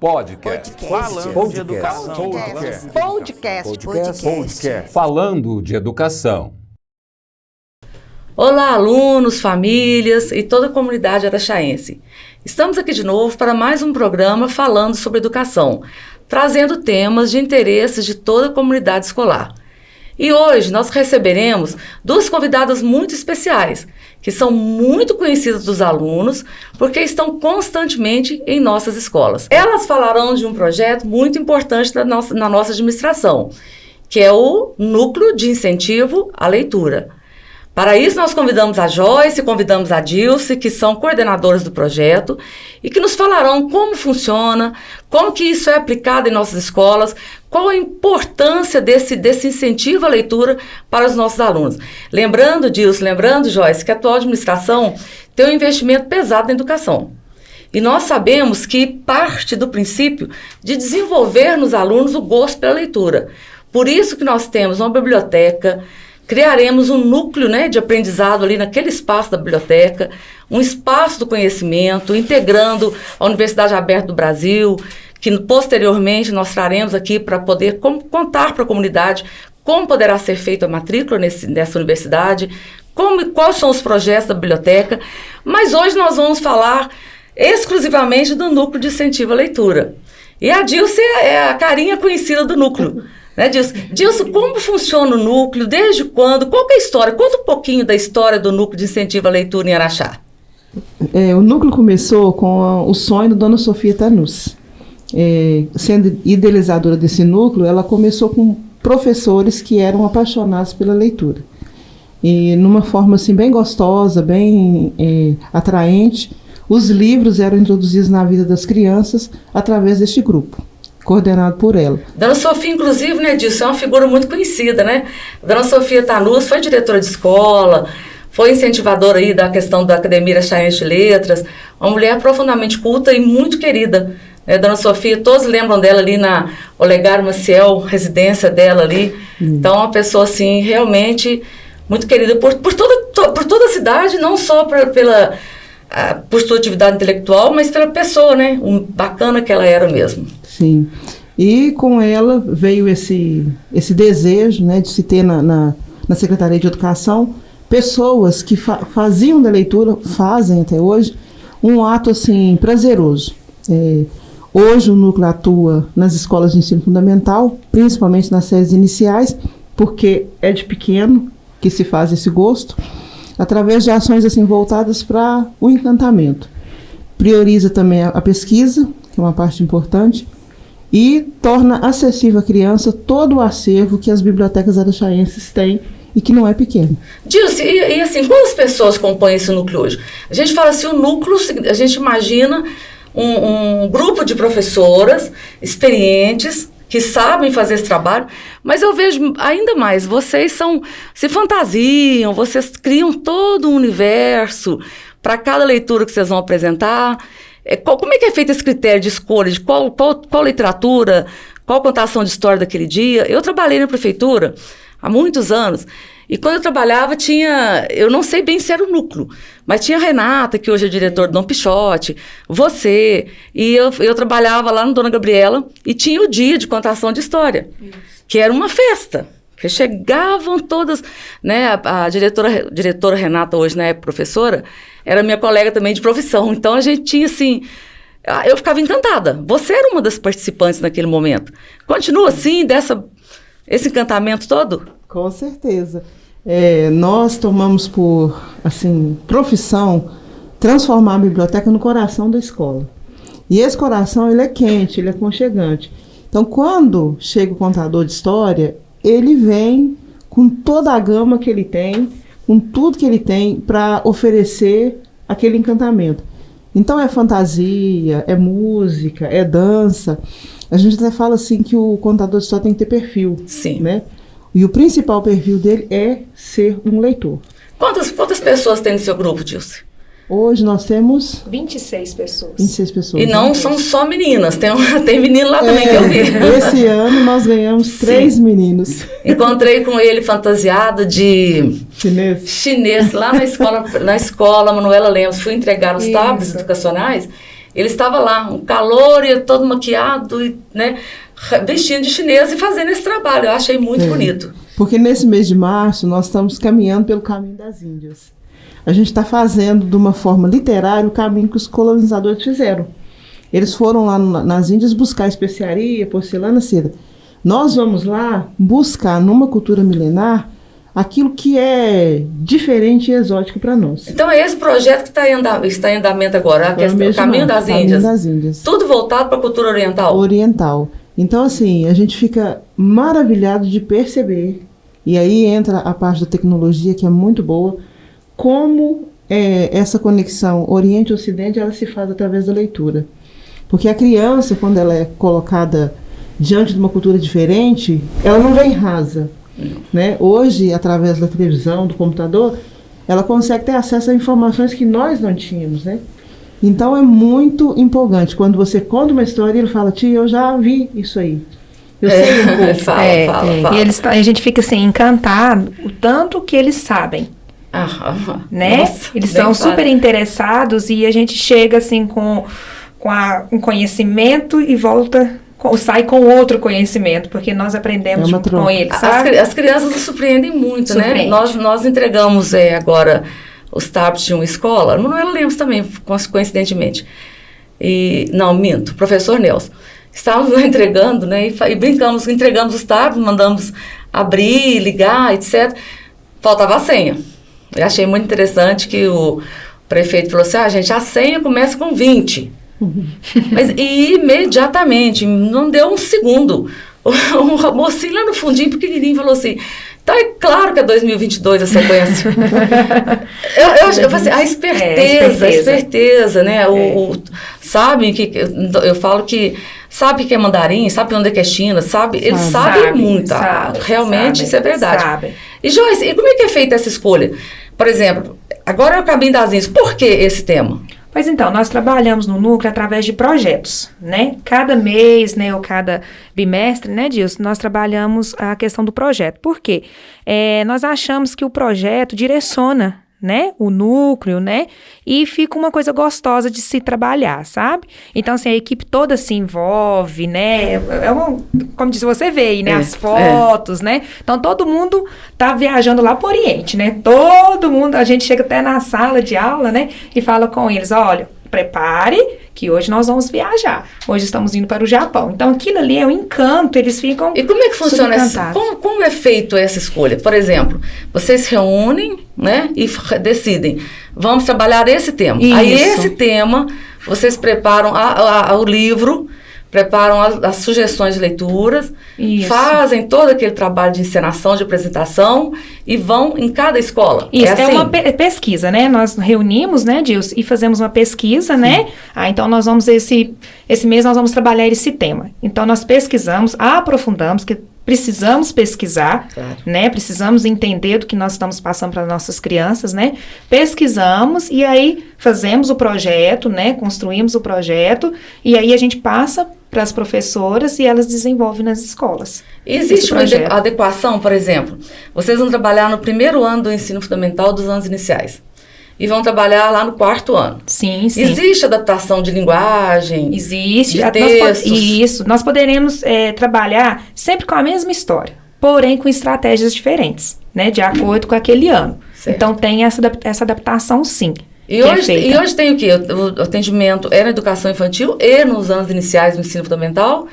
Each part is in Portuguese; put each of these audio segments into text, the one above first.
Podcast. Falando de educação. Podcast. Falando de educação. Olá, alunos, famílias e toda a comunidade araxaense. Estamos aqui de novo para mais um programa falando sobre educação, trazendo temas de interesses de toda a comunidade escolar. E hoje nós receberemos duas convidadas muito especiais, que são muito conhecidas dos alunos, porque estão constantemente em nossas escolas. Elas falarão de um projeto muito importante na nossa administração, que é o Núcleo de Incentivo à Leitura. Para isso, nós convidamos a Joyce, convidamos a Dilce, que são coordenadoras do projeto, e que nos falarão como funciona, como que isso é aplicado em nossas escolas, qual a importância desse incentivo à leitura para os nossos alunos. Lembrando, Dilce, Joyce, que a atual administração tem um investimento pesado na educação. E nós sabemos que parte do princípio de desenvolver nos alunos o gosto pela leitura. Por isso que nós temos uma biblioteca. Criaremos um núcleo, de aprendizado ali naquele espaço da biblioteca, um espaço do conhecimento, integrando a Universidade Aberta do Brasil, que posteriormente nós traremos aqui para poder contar para a comunidade como poderá ser feita a matrícula nessa universidade, quais são os projetos da biblioteca. Mas hoje nós vamos falar exclusivamente do Núcleo de Incentivo à Leitura. E a Dilce é a carinha conhecida do núcleo. Dilce, como funciona o núcleo, desde quando, qual que é a história? Conta um pouquinho da história do Núcleo de Incentivo à Leitura em Araxá. O núcleo começou com o sonho da Dona Sofia Tanus. Sendo idealizadora desse núcleo, ela começou com professores que eram apaixonados pela leitura. E numa forma assim, bem gostosa, bem atraente, os livros eram introduzidos na vida das crianças através deste grupo, coordenado por ela. Dona Sofia, inclusive, Dilce, é uma figura muito conhecida, Dona Sofia Tanus foi diretora de escola, foi incentivadora aí da questão da Academia Araxaense de Letras, uma mulher profundamente culta e muito querida. Dona Sofia, todos lembram dela ali na Olegário Maciel, residência dela ali. Então, uma pessoa, assim, realmente muito querida por toda a cidade, não só por sua atividade intelectual, mas pela pessoa, bacana que ela era mesmo. Sim, e com ela veio esse desejo, de se ter na Secretaria de Educação pessoas que faziam da leitura, fazem até hoje, um ato assim prazeroso. Hoje o núcleo atua nas escolas de ensino fundamental, principalmente nas séries iniciais, porque é de pequeno que se faz esse gosto, através de ações assim voltadas para o encantamento. Prioriza também a pesquisa, que é uma parte importante, e torna acessível à criança todo o acervo que as bibliotecas araxaenses têm e que não é pequeno. Dilce, e assim, quantas pessoas compõem esse núcleo hoje? A gente fala assim, o núcleo, a gente imagina um grupo de professoras experientes que sabem fazer esse trabalho, mas eu vejo ainda mais, vocês se fantasiam, vocês criam todo um universo para cada leitura que vocês vão apresentar. Como é que é feito esse critério de escolha, de qual literatura, qual contação de história daquele dia? Eu trabalhei na prefeitura há muitos anos, e quando eu trabalhava eu não sei bem se era o núcleo, mas tinha a Renata, que hoje é diretora do Dom Pichote, você, e eu trabalhava lá no Dona Gabriela, e tinha o dia de contação de história, que era uma festa, que chegavam todas, a diretora Renata, hoje, professora, era minha colega também de profissão, então a gente tinha assim, eu ficava encantada, você era uma das participantes naquele momento, continua assim, esse encantamento todo? Com certeza. Nós tomamos por profissão transformar a biblioteca no coração da escola. E esse coração, ele é quente, ele é aconchegante. Então, quando chega o contador de história, ele vem com toda a gama que ele tem, com tudo que ele tem para oferecer aquele encantamento. Então, é fantasia, é música, é dança. A gente até fala assim que o contador de história tem que ter perfil. Sim. E o principal perfil dele é ser um leitor. Quantas pessoas tem no seu grupo, Dilce? Hoje nós temos 26 pessoas. 26 pessoas. E não são só meninas, tem menino lá também que eu vi. Esse ano nós ganhamos 3 meninos. Encontrei com ele fantasiado de chinês lá na escola Manuela Lemos. Fui entregar os tablets educacionais Ele estava lá, um calor, e todo maquiado, e, né, vestindo de chinês e fazendo esse trabalho. Eu achei muito bonito. Porque nesse mês de março nós estamos caminhando pelo caminho das Índias. A gente está fazendo de uma forma literária o caminho que os colonizadores fizeram. Eles foram lá nas Índias buscar especiaria, porcelana, seda. Nós vamos lá buscar numa cultura milenar aquilo que é diferente e exótico para nós. Então é esse projeto que está em andamento agora, o Caminho das Índias. Tudo voltado para a cultura oriental? Oriental. Então, assim, a gente fica maravilhado de perceber, e aí entra a parte da tecnologia, que é muito boa, como essa conexão Oriente-Ocidente ela se faz através da leitura. Porque a criança, quando ela é colocada diante de uma cultura diferente, ela não vem rasa. Né? Hoje, através da televisão, do computador, ela consegue ter acesso a informações que nós não tínhamos, né? Então é muito empolgante quando você conta uma história e ele fala: tia, eu já vi isso aí. Eu sei um pouco. Fala. E a gente fica assim encantado o tanto que eles sabem. Né? Nossa, eles são super interessados e a gente chega assim com um conhecimento e sai com outro conhecimento, porque nós aprendemos junto com eles, sabe? As crianças nos surpreendem muito, né? Nós entregamos agora os tablets de uma escola, Manuela Lemos também, coincidentemente. Minto, professor Nelson. Estávamos lá entregando, né? E brincamos, entregamos os tablets, mandamos abrir, ligar, etc. Faltava a senha. Eu achei muito interessante que o prefeito falou assim: gente, a senha começa com 20. Mas imediatamente, não deu um segundo, um mocinho lá no fundinho, pequenininho, falou assim: então é claro que é 2022 a sequência. eu falei assim, a esperteza, né? Sabe que eu falo que sabe que é mandarim, sabe onde é que é China, sabe? Eles sabem muito. Realmente isso é verdade. E Joyce, e como é que é feita essa escolha? Por exemplo, agora é o Caminho das Índias. Por que esse tema? Pois então, nós trabalhamos no núcleo através de projetos, né? Cada mês, né, ou cada bimestre, né, Dilson, nós trabalhamos a questão do projeto. Por quê? Nós achamos que o projeto direciona, né, o núcleo, né, e fica uma coisa gostosa de se trabalhar, sabe? Então, assim, a equipe toda se envolve, né, como disse, você vê aí, né, as fotos, né, então todo mundo tá viajando lá pro Oriente, né, todo mundo, a gente chega até na sala de aula, né, e fala com eles: olha, prepare que hoje nós vamos viajar. Hoje estamos indo para o Japão. Então, aquilo ali é um encanto, eles ficam... E como é que funciona como é feito essa escolha? Por exemplo, vocês se reúnem, né, e decidem, vamos trabalhar esse tema. Isso. Aí, esse tema, vocês preparam o livro, preparam as sugestões de leituras, fazem todo aquele trabalho de encenação, de apresentação e vão em cada escola. Isso, é uma pesquisa, né? Nós reunimos, né, Dilson, e fazemos uma pesquisa, né? Então, nós vamos, esse mês nós vamos trabalhar esse tema. Então, nós pesquisamos, aprofundamos, que precisamos pesquisar, né? Precisamos entender do que nós estamos passando para nossas crianças, né? Pesquisamos e aí fazemos o projeto, né? Construímos o projeto e aí a gente passa para as professoras e elas desenvolvem nas escolas. Existe uma adequação, por exemplo, vocês vão trabalhar no primeiro ano do ensino fundamental dos anos iniciais e vão trabalhar lá no 4º ano. Sim. Existe adaptação de linguagem? Existe. De textos? Isso. Nós poderemos trabalhar sempre com a mesma história, porém com estratégias diferentes, né? De acordo com aquele ano. Certo. Então, tem essa adaptação, sim. E hoje tem o quê? O atendimento na educação infantil e nos anos iniciais do ensino fundamental.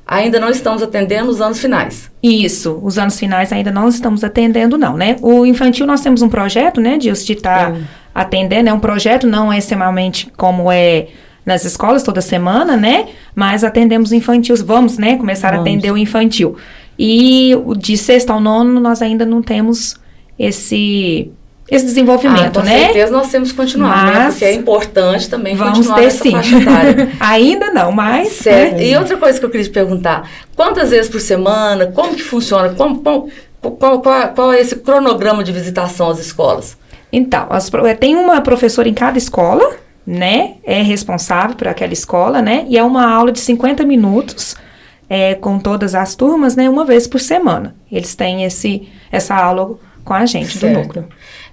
Ainda não estamos atendendo os anos finais. Isso, os anos finais ainda não estamos atendendo, não, né? O infantil nós temos um projeto, né, Dilson, de estar atendendo. É um projeto, não é semanalmente como é nas escolas, toda semana, né? Mas atendemos o infantil, vamos, né, começar a atender o infantil. E de 6º ao 9º nós ainda não temos esse desenvolvimento, né? Com certeza nós temos que continuar, né? Porque é importante também continuar nessa faixa etária. Ainda não, mas... Certo. E outra coisa que eu queria te perguntar, quantas vezes por semana, como que funciona, qual é esse cronograma de visitação às escolas? Então, tem uma professora em cada escola, né? É responsável por aquela escola, né? E é uma aula de 50 minutos, com todas as turmas, né? Uma vez por semana. Eles têm essa aula com a gente, do Certo. núcleo.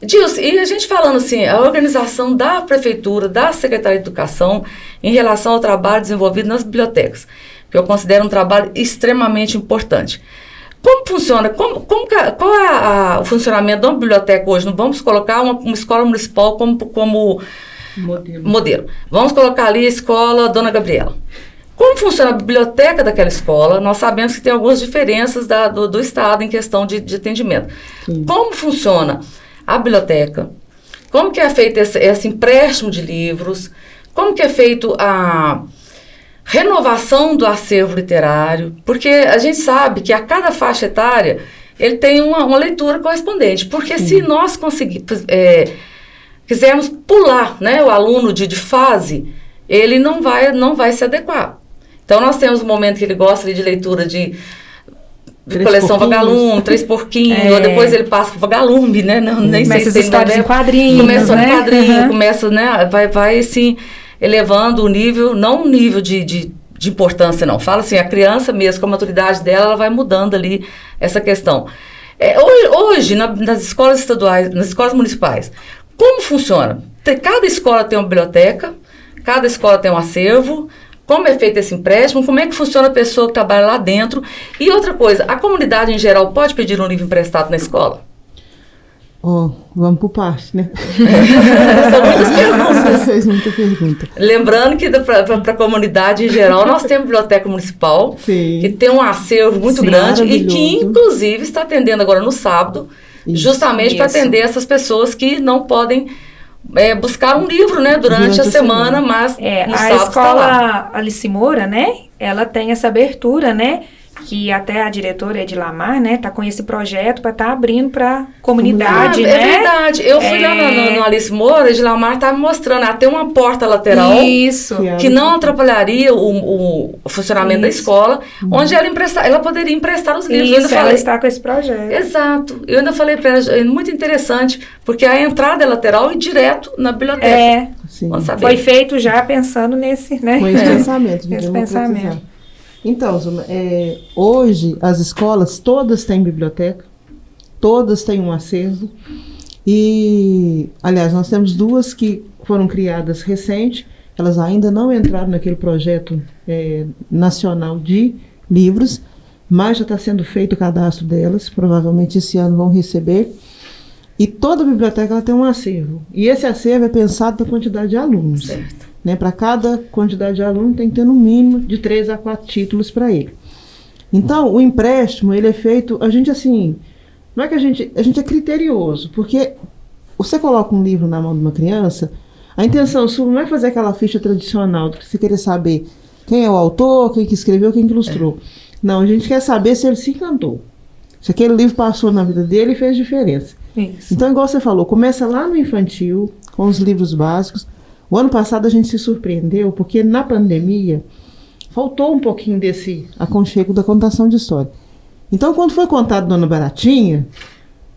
Dilson, e a gente falando assim, a organização da Prefeitura, da Secretaria de Educação, em relação ao trabalho desenvolvido nas bibliotecas, que eu considero um trabalho extremamente importante. Como funciona? Qual é o funcionamento de uma biblioteca hoje? Não vamos colocar uma escola municipal como modelo. Vamos colocar ali a escola Dona Gabriela. Como funciona a biblioteca daquela escola? Nós sabemos que tem algumas diferenças do Estado em questão de atendimento. Sim. Como funciona a biblioteca? Como que é feito esse empréstimo de livros? Como que é feito a renovação do acervo literário? Porque a gente sabe que a cada faixa etária ele tem uma leitura correspondente. Porque se nós quisermos pular, né, o aluno de fase, ele não vai se adequar. Então, nós temos um momento que ele gosta ali de leitura de coleção Vagalume, Três Porquinhos, ou depois ele passa pro Vagalume, né? Nem sei Começa as se tem histórias em quadrinhos, começa né? em quadrinho, começa, né? Vai assim, elevando o nível, não um nível de importância, não. Fala assim, a criança mesmo, com a maturidade dela, ela vai mudando ali essa questão. Hoje, nas escolas estaduais, nas escolas municipais, como funciona? Cada escola tem uma biblioteca, cada escola tem um acervo. Como é feito esse empréstimo? Como é que funciona a pessoa que trabalha lá dentro? E outra coisa, a comunidade em geral pode pedir um livro emprestado na escola? Vamos por parte, né? São muitas perguntas. Você fez muita pergunta. Lembrando que para a comunidade em geral, nós temos biblioteca municipal, Sim. que tem um acervo muito Sim, grande e que, maravilhoso. inclusive, está atendendo agora no sábado, justamente para Isso. atender essas pessoas que não podem buscar um livro, né, durante a semana, mas no A sábado está lá. escola Alice Moura, né, ela tem essa abertura, né, que até a diretora Edilamar, né, tá com esse projeto para estar abrindo para comunidade, né. É verdade. Eu fui lá no Alice Moura, e Edilamar estava me mostrando, tem uma porta lateral Isso. que não atrapalharia o funcionamento da escola, onde ela poderia emprestar os livros. Eu ainda Isso, ela falei, está com esse projeto. exato. Eu ainda falei para ela, é muito interessante, porque a entrada é lateral e direto na biblioteca. Sim. Vamos saber. Foi feito já pensando nesse, né. Com esse pensamento. Esse eu vou pensamento. precisar. Então, Zuma, hoje as escolas todas têm biblioteca, todas têm um acervo e, aliás, nós temos duas que foram criadas recente, elas ainda não entraram naquele projeto nacional de livros, mas já está sendo feito o cadastro delas, provavelmente esse ano vão receber. E toda biblioteca ela tem um acervo, e esse acervo é pensado para a quantidade de alunos. Certo. Né, para cada quantidade de aluno tem que ter no mínimo de 3 a 4 títulos para ele. Então, o empréstimo, ele é feito, a gente assim, não é que a gente é criterioso, porque você coloca um livro na mão de uma criança, a intenção sua não é fazer aquela ficha tradicional, de você querer saber quem é o autor, quem que escreveu, quem que ilustrou. Não, a gente quer saber se ele se encantou, se aquele livro passou na vida dele e fez diferença. Isso. Então, igual você falou, começa lá no infantil, com os livros básicos. O ano passado a gente se surpreendeu porque na pandemia faltou um pouquinho desse aconchego da contação de história. Então, quando foi contado Dona Baratinha,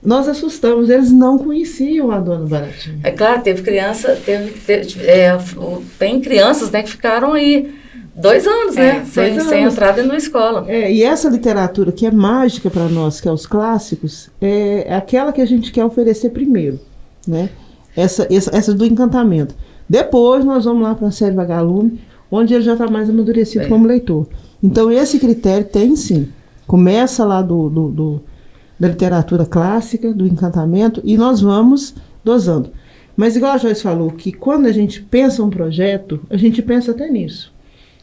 nós assustamos, eles não conheciam a Dona Baratinha. É claro, teve criança, tem crianças, né, que ficaram aí 2 anos, né, sem entrada na escola. E essa literatura que é mágica para nós, que é os clássicos, é aquela que a gente quer oferecer primeiro, né? Essa do encantamento. Depois nós vamos lá para a série Vagalume, onde ele já está mais amadurecido como leitor. Então esse critério tem sim. Começa lá da literatura clássica, do encantamento, e nós vamos dosando. Mas igual a Joyce falou, que quando a gente pensa um projeto, a gente pensa até nisso.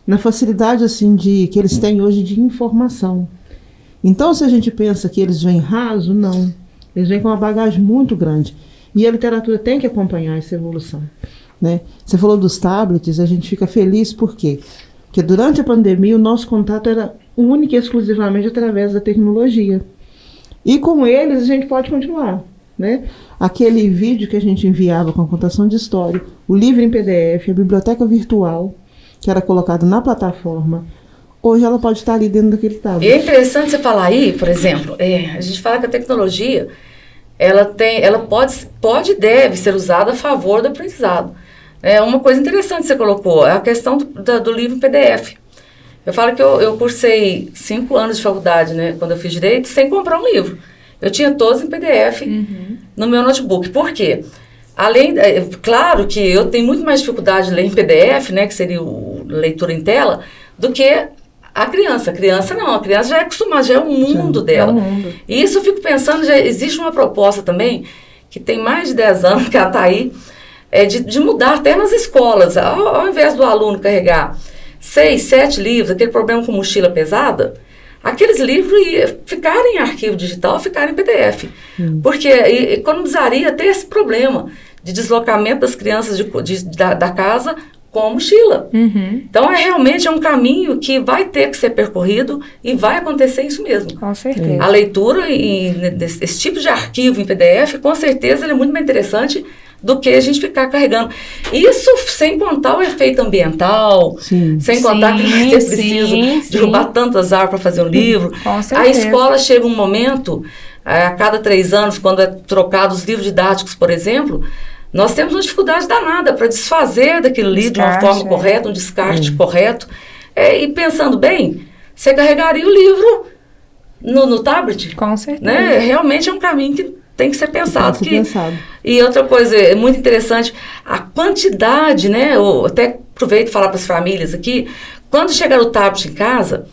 Na facilidade assim que eles têm hoje de informação. Então se a gente pensa que eles vêm raso, não. Eles vêm com uma bagagem muito grande. E a literatura tem que acompanhar essa evolução. Né? Você falou dos tablets, a gente fica feliz por quê? Porque durante a pandemia o nosso contato era único e exclusivamente através da tecnologia. E com eles a gente pode continuar. Né? Aquele vídeo que a gente enviava com a contação de história, o livro em PDF, a biblioteca virtual, que era colocado na plataforma, hoje ela pode estar ali dentro daquele tablet. E é interessante você falar aí, por exemplo, a gente fala que a tecnologia ela pode e deve ser usada a favor do aprendizado. Uma coisa interessante que você colocou é a questão do livro PDF. Eu falo que eu cursei 5 anos de faculdade, né, quando eu fiz direito, sem comprar um livro. Eu tinha todos em PDF no meu notebook. Por quê? Claro que eu tenho muito mais dificuldade de ler em PDF, né, que seria leitura em tela, do que a criança. A criança não, a criança já é acostumada, já é o mundo dela. É o mundo. E isso eu fico pensando, já existe uma proposta também, que tem mais de 10 anos que ela está aí, de mudar até nas escolas. Ao invés do aluno carregar 6, 7 livros, aquele problema com mochila pesada, aqueles livros ficarem em arquivo digital, ficarem em PDF. Porque economizaria até esse problema de deslocamento das crianças da casa com a mochila. Então, realmente é um caminho que vai ter que ser percorrido e vai acontecer isso mesmo. Com certeza. A leitura desse tipo de arquivo em PDF, com certeza, ele é muito mais interessante do que a gente ficar carregando. Isso sem contar o efeito ambiental, sem contar que vai ser preciso derrubar tantas árvores para fazer um livro. Com certeza. A escola chega um momento, a cada 3 anos, quando é trocado os livros didáticos, por exemplo, nós temos uma dificuldade danada para desfazer daquele livro de uma forma correta, um descarte correto. E pensando bem, você carregaria o livro no tablet? Com certeza. Né? Realmente é um caminho que tem que ser pensado. Tem que ser pensado. E outra coisa muito interessante, a quantidade, né? Eu até aproveito para falar para as famílias aqui, quando chegar o tablet em casa,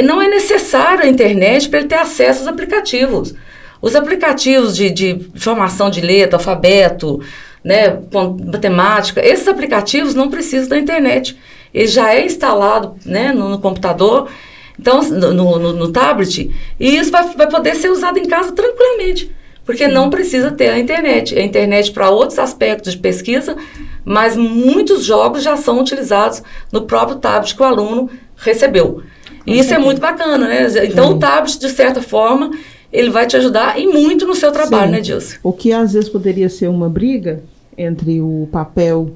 não é necessário a internet para ele ter acesso aos aplicativos. Os aplicativos de formação de letra, alfabeto, né, matemática, esses aplicativos não precisam da internet. Ele já é instalado, né, no computador, então, no tablet, e isso vai poder ser usado em casa tranquilamente, porque não precisa ter a internet. A internet para outros aspectos de pesquisa, mas muitos jogos já são utilizados no próprio tablet que o aluno recebeu. E isso é muito bacana, né? Então, o tablet, de certa forma, ele vai te ajudar e muito no seu trabalho, né, Dilce? O que às vezes poderia ser uma briga entre o papel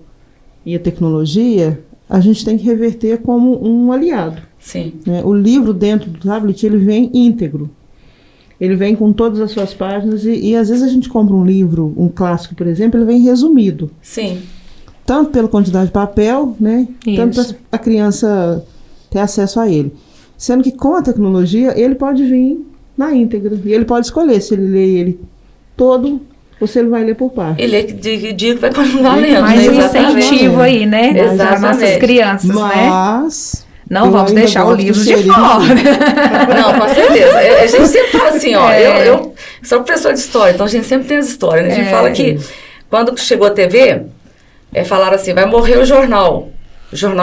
e a tecnologia, a gente tem que reverter como um aliado. Sim. Né? O livro dentro do tablet, ele vem íntegro. Ele vem com todas as suas páginas e às vezes a gente compra um livro, um clássico, por exemplo, ele vem resumido. Sim. Tanto pela quantidade de papel, né? Tanto para a criança ter acesso a ele. Sendo que com a tecnologia, ele pode vir na íntegra. E ele pode escolher se ele lê ele todo ou se ele vai ler por parte. Ele é que diga que vai continuar lendo. Mais um Exatamente. incentivo aí, né? Para nossas crianças, Mas, né? Não vamos deixar o livro de fora. Não, com certeza. A gente sempre fala assim, ó, eu sou professor de história, então a gente sempre tem as histórias, né? A gente fala que quando chegou a TV, falaram assim, vai morrer o jornal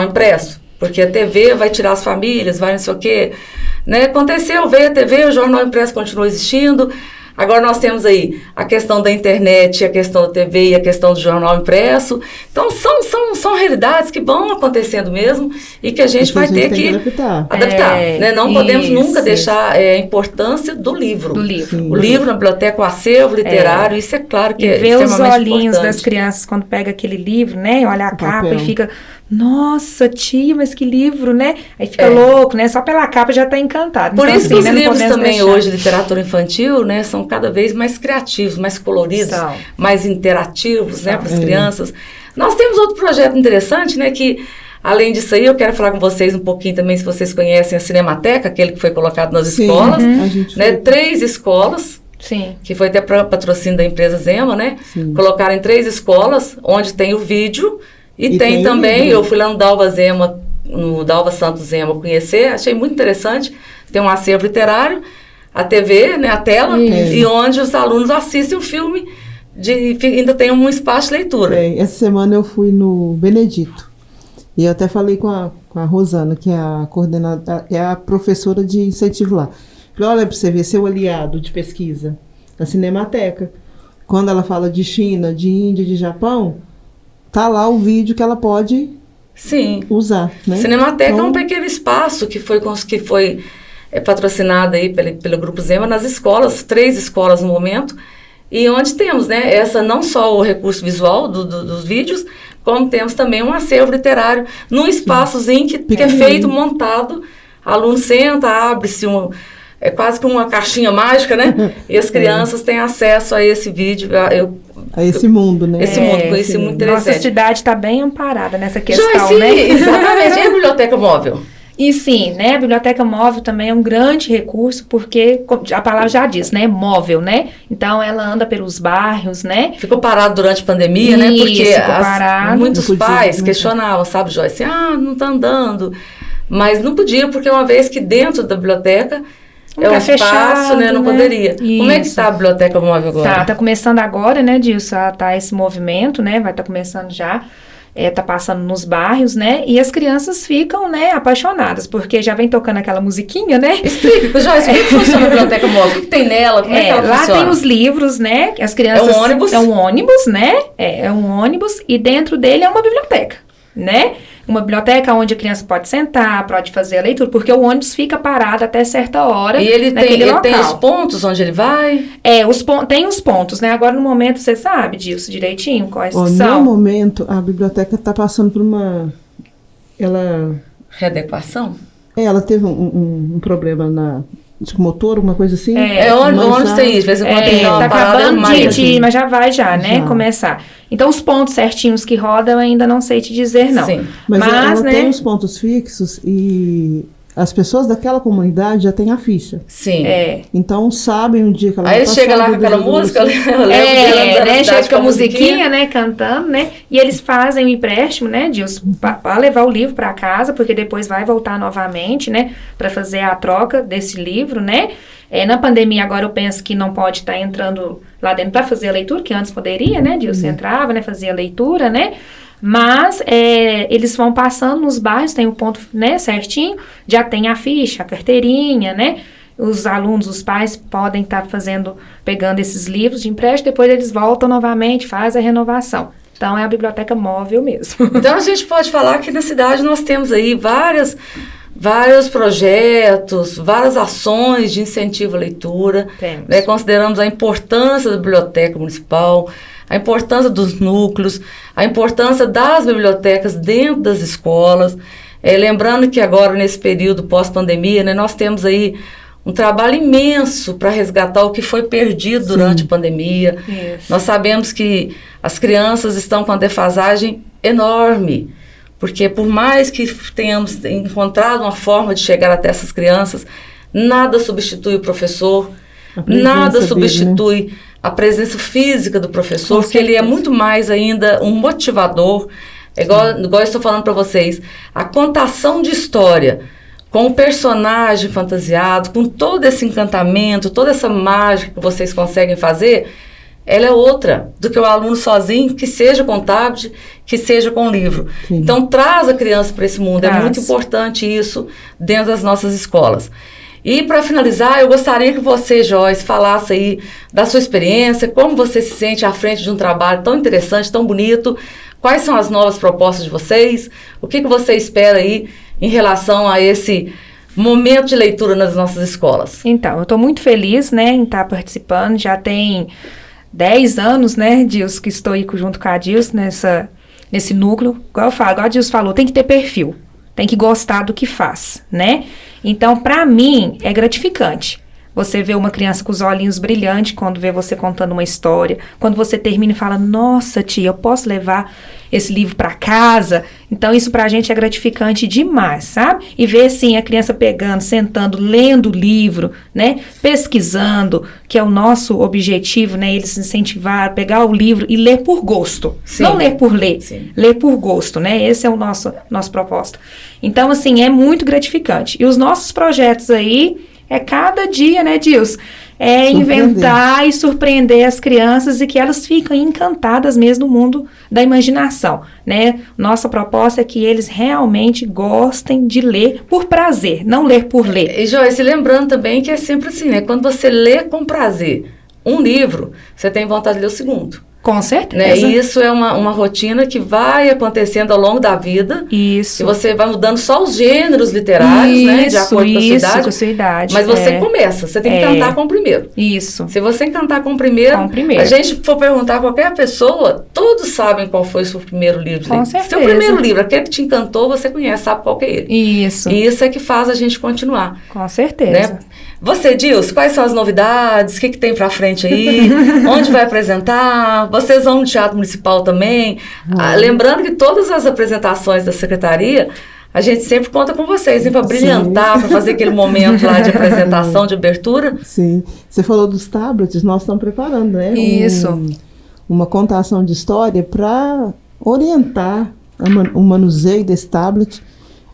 impresso, porque a TV vai tirar as famílias, vai não sei o quê. Né? Aconteceu, veio a TV, o jornal impresso continua existindo. Agora nós temos aí a questão da internet, a questão da TV e a questão do jornal impresso. Então, são realidades que vão acontecendo mesmo e que a gente vai ter que adaptar. Né? Não podemos nunca deixar a importância do livro. O livro na biblioteca, o acervo literário, isso é claro que é ver extremamente os olhinhos importante. das crianças quando pega aquele livro, né? Olha a capa e fica... Nossa, tia, mas que livro, né? Aí fica louco, né? Só pela capa já está encantado. Por então, isso que os né, livros também hoje, literatura infantil, né? São cada vez mais criativos, mais coloridos, mais interativos, né? Para as crianças. Nós temos outro projeto interessante, né? Que, além disso aí, eu quero falar com vocês um pouquinho também, se vocês conhecem a Cinemateca, aquele que foi colocado nas escolas. Né? 3 escolas. Sim. Que foi até patrocínio da empresa Zema, né? Colocaram em 3 escolas, onde tem o vídeo. E tem também, eu fui lá no Dalva Santos Zema conhecer, achei muito interessante, tem um acervo literário, a TV, né, a tela, e onde os alunos assistem o filme, ainda tem um espaço de leitura. Essa semana eu fui no Benedito, e eu até falei com a Rosana, que é a coordenadora, é a professora de incentivo lá. Falei, olha para você ver, seu aliado de pesquisa, da Cinemateca, quando ela fala de China, de Índia, de Japão, tá lá o vídeo que ela pode usar. Né? Cinemateca é um pequeno espaço que foi patrocinado aí pelo Grupo Zema nas escolas, 3 escolas no momento, e onde temos, né, não só o recurso visual dos vídeos, como temos também um acervo literário num espaçozinho que é feito, montado, aluno senta, abre-se quase que uma caixinha mágica, né? E as crianças têm acesso a esse vídeo, a esse mundo, né? Esse mundo, conheci muito interessante. Nossa cidade está bem amparada nessa questão, Joyce, né? Exatamente. E a biblioteca móvel? E sim, né, a biblioteca móvel também é um grande recurso, porque a palavra já diz, né, móvel, né? Então, ela anda pelos bairros, né? Ficou parado durante a pandemia, né? Isso, Porque ficou parado. muitos Não podia, pais né? questionavam, sabe, Joyce? Não tá andando. Mas não podia, porque uma vez que dentro da biblioteca é um Tá espaço, fechado, né? Não né? poderia. Como é que Isso. está a biblioteca móvel agora? Tá começando agora, né, Dilson, tá esse movimento, né, vai estar começando já, tá passando nos bairros, né, e as crianças ficam, né, apaixonadas, porque já vem tocando aquela musiquinha, né. Explica, Joyce, como é que funciona a biblioteca móvel? O que tem nela? Como é que ela Lá funciona? tem os livros, né, as crianças... É um ônibus? É um ônibus, né, é um ônibus, e dentro dele é uma biblioteca, né, uma biblioteca onde a criança pode sentar, pode fazer a leitura, porque o ônibus fica parado até certa hora E ele naquele local. tem os pontos onde ele vai? Tem os pontos, né? Agora, no momento, você sabe disso direitinho? Quais Ó, são? no momento, a biblioteca está passando por uma... Readequação? Ela teve um problema de motor, alguma coisa assim. Onde tem isso? De vez em quando tem Tá uma parada acabando mais. mas já vai né? Já. Começar. Então, os pontos certinhos que rodam, eu ainda não sei te dizer, não. Sim. Mas ela né? tem os pontos fixos e as pessoas daquela comunidade já têm a ficha. Sim. Então, sabem o dia que ela Aí vai ele passar. chega lá com do aquela dia do música, doce. eu lembro dele andando na Né? cidade Chega com a musiquinha, né? Cantando, né? E eles fazem o empréstimo, né, Dilson, para levar o livro para casa, porque depois vai voltar novamente, né? Para fazer a troca desse livro, né? Na pandemia, agora eu penso que não pode estar entrando lá dentro para fazer a leitura, que antes poderia, né? Dilson entrava, né? Fazia a leitura, né? Mas eles vão passando nos bairros, tem o ponto, né, certinho, já tem a ficha, a carteirinha, né? Os alunos, os pais podem estar pegando esses livros de empréstimo, depois eles voltam novamente, faz a renovação. Então, é a biblioteca móvel mesmo. Então, a gente pode falar que na cidade nós temos aí vários projetos, várias ações de incentivo à leitura. Temos. Né? Consideramos a importância da biblioteca municipal, a importância dos núcleos, a importância das bibliotecas dentro das escolas. Lembrando que agora, nesse período pós-pandemia, né, nós temos aí um trabalho imenso para resgatar o que foi perdido durante a pandemia. Isso. Nós sabemos que as crianças estão com uma defasagem enorme, porque por mais que tenhamos encontrado uma forma de chegar até essas crianças, nada substitui o professor, nada substitui dele, né? A presença física do professor, Com porque ele é certeza. muito mais ainda um motivador. Igual eu estou falando para vocês, a contação de história com o personagem fantasiado, com todo esse encantamento, toda essa mágica que vocês conseguem fazer, ela é outra do que o aluno sozinho, que seja com tablet, que seja com livro. Sim. Então, traz a criança para esse mundo. Traz. É muito importante isso dentro das nossas escolas. E, para finalizar, eu gostaria que você, Joyce, falasse aí da sua experiência, como você se sente à frente de um trabalho tão interessante, tão bonito, quais são as novas propostas de vocês, o que você espera aí em relação a esse momento de leitura nas nossas escolas. Então, eu estou muito feliz, né, em estar participando. Já tem 10 anos, né, Dilson, que estou aí junto com a Dilson nesse núcleo. Igual a Dilson falou, tem que ter perfil, tem que gostar do que faz, né? Então, para mim, é gratificante. Você vê uma criança com os olhinhos brilhantes quando vê você contando uma história. Quando você termina e fala, nossa, tia, eu posso levar esse livro para casa? Então, isso pra gente é gratificante demais, sabe? E ver, assim, a criança pegando, sentando, lendo o livro, né? Pesquisando, que é o nosso objetivo, né? Eles incentivar, pegar o livro e ler por gosto. Sim. Não ler por ler, Sim. ler por gosto, né? Esse é o nosso proposta. Então, assim, é muito gratificante. E os nossos projetos aí, cada dia, né, Dilson? Inventar e surpreender as crianças e que elas fiquem encantadas mesmo no mundo da imaginação, né? Nossa proposta é que eles realmente gostem de ler por prazer, não ler por ler. E, Joyce, lembrando também que é sempre assim, né? Quando você lê com prazer um livro, você tem vontade de ler o segundo. Com certeza. Né? E isso é uma rotina que vai acontecendo ao longo da vida. Isso. E você vai mudando só os gêneros literários, né? De acordo com a sua idade. Mas você começa, você tem que cantar com o primeiro. Isso. Se você cantar com o primeiro, a gente for perguntar a qualquer pessoa, todos sabem qual foi o seu primeiro livro. Com certeza. Seu primeiro livro, aquele que te encantou, você conhece, sabe qual que é ele. Isso. E isso é que faz a gente continuar. Com certeza. Né? Você, Dilson, quais são as novidades? O que tem pra frente aí? Onde vai apresentar? Vocês vão no Teatro Municipal também? Lembrando que todas as apresentações da Secretaria, a gente sempre conta com vocês, para brilhantar, para fazer aquele momento lá de apresentação, de abertura. Sim. Você falou dos tablets, nós estamos preparando, né? Isso. Uma contação de história para orientar o manuseio desse tablet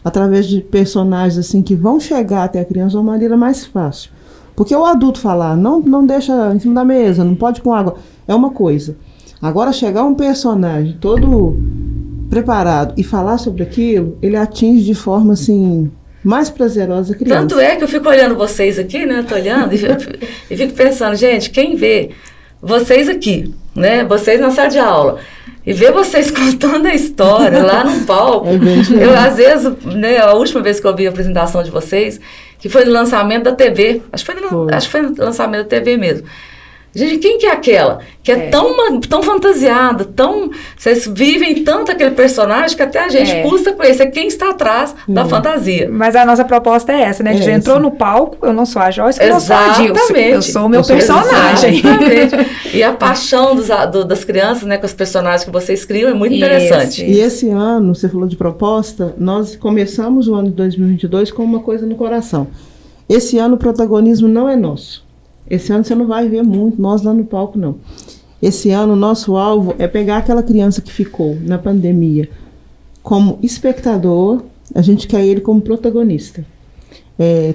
através de personagens assim que vão chegar até a criança de uma maneira mais fácil. Porque o adulto falar, não deixa em cima da mesa, não pode com água, é uma coisa. Agora chegar um personagem todo preparado e falar sobre aquilo, ele atinge de forma assim mais prazerosa a criança. Tanto é que eu fico olhando vocês aqui, né? Tô olhando e fico pensando, gente, quem vê vocês aqui, né? Vocês na sala de aula. E ver vocês contando a história lá no palco. Eu, às vezes, né, a última vez que eu vi a apresentação de vocês, que foi no lançamento da TV. Acho que foi no lançamento da TV mesmo. Gente, quem que é aquela? Que é tão fantasiada, vocês vivem tanto aquele personagem que até a gente custa conhecer quem está atrás da fantasia. Mas a nossa proposta é essa, né? A gente entrou no palco, eu não sou a Joyce, eu não sou a Dilson. Eu sou o meu personagem. Exatamente. E a paixão das crianças, né, com os personagens que vocês criam é muito interessante. E esse ano, você falou de proposta, nós começamos o ano de 2022 com uma coisa no coração. Esse ano o protagonismo não é nosso. Esse ano você não vai ver muito nós lá no palco, não. Esse ano o nosso alvo é pegar aquela criança que ficou na pandemia como espectador, a gente quer ele como protagonista.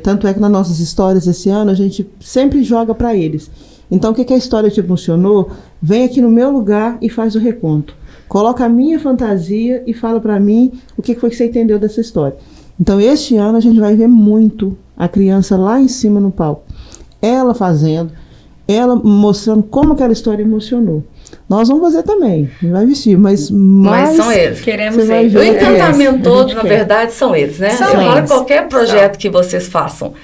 Tanto é que nas nossas histórias esse ano a gente sempre joga para eles. Então o que a história te funcionou? Vem aqui no meu lugar e faz o reconto. Coloca a minha fantasia e fala para mim o que foi que você entendeu dessa história. Então este ano a gente vai ver muito a criança lá em cima no palco. Ela fazendo, ela mostrando como aquela história emocionou. Nós vamos fazer também, não vai vestir, mas são eles. Queremos eles. O encantamento todo, na verdade, são eles, né? Fora qualquer projeto que vocês façam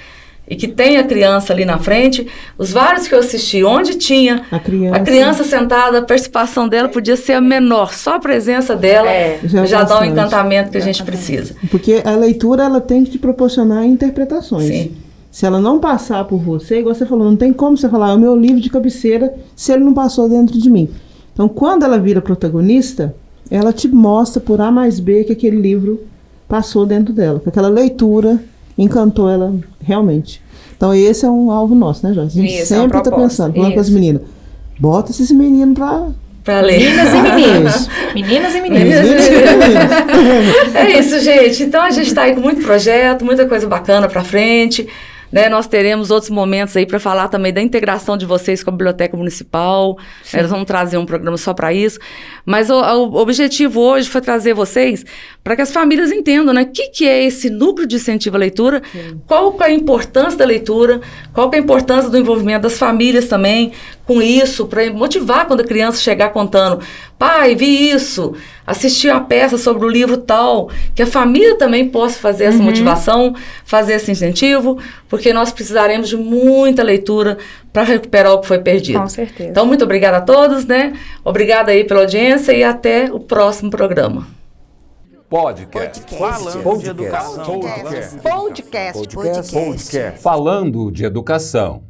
e que tenha a criança ali na frente, os vários que eu assisti, onde tinha a criança sentada, a participação dela podia ser a menor, só a presença dela já dá um encantamento que a gente precisa. Porque a leitura ela tem que te proporcionar interpretações. Sim. Se ela não passar por você, igual você falou, não tem como você falar, é o meu livro de cabeceira, se ele não passou dentro de mim. Então, quando ela vira protagonista, ela te mostra por A mais B que aquele livro passou dentro dela, que aquela leitura encantou ela realmente. Então, esse é um alvo nosso, né, Joyce? A gente sempre está pensando, falando com as meninas, bota esses meninos para ler. Meninas e meninos. Meninas e meninos. É isso, gente. Então, a gente está aí com muito projeto, muita coisa bacana para frente. Né, nós teremos outros momentos aí para falar também da integração de vocês com a Biblioteca Municipal. Nós vamos trazer um programa só para isso. Mas o objetivo hoje foi trazer vocês para que as famílias entendam, né, o que é esse núcleo de incentivo à leitura, qual que é a importância da leitura, qual que é a importância do envolvimento das famílias também com isso, para motivar quando a criança chegar contando, pai, vi isso, assisti uma peça sobre o livro tal, que a família também possa fazer essa motivação, fazer esse incentivo, porque nós precisaremos de muita leitura para recuperar o que foi perdido. Com certeza. Então, muito obrigada a todos, né? Obrigada aí pela audiência e até o próximo programa. Podcast. Falando de educação. Falando de educação.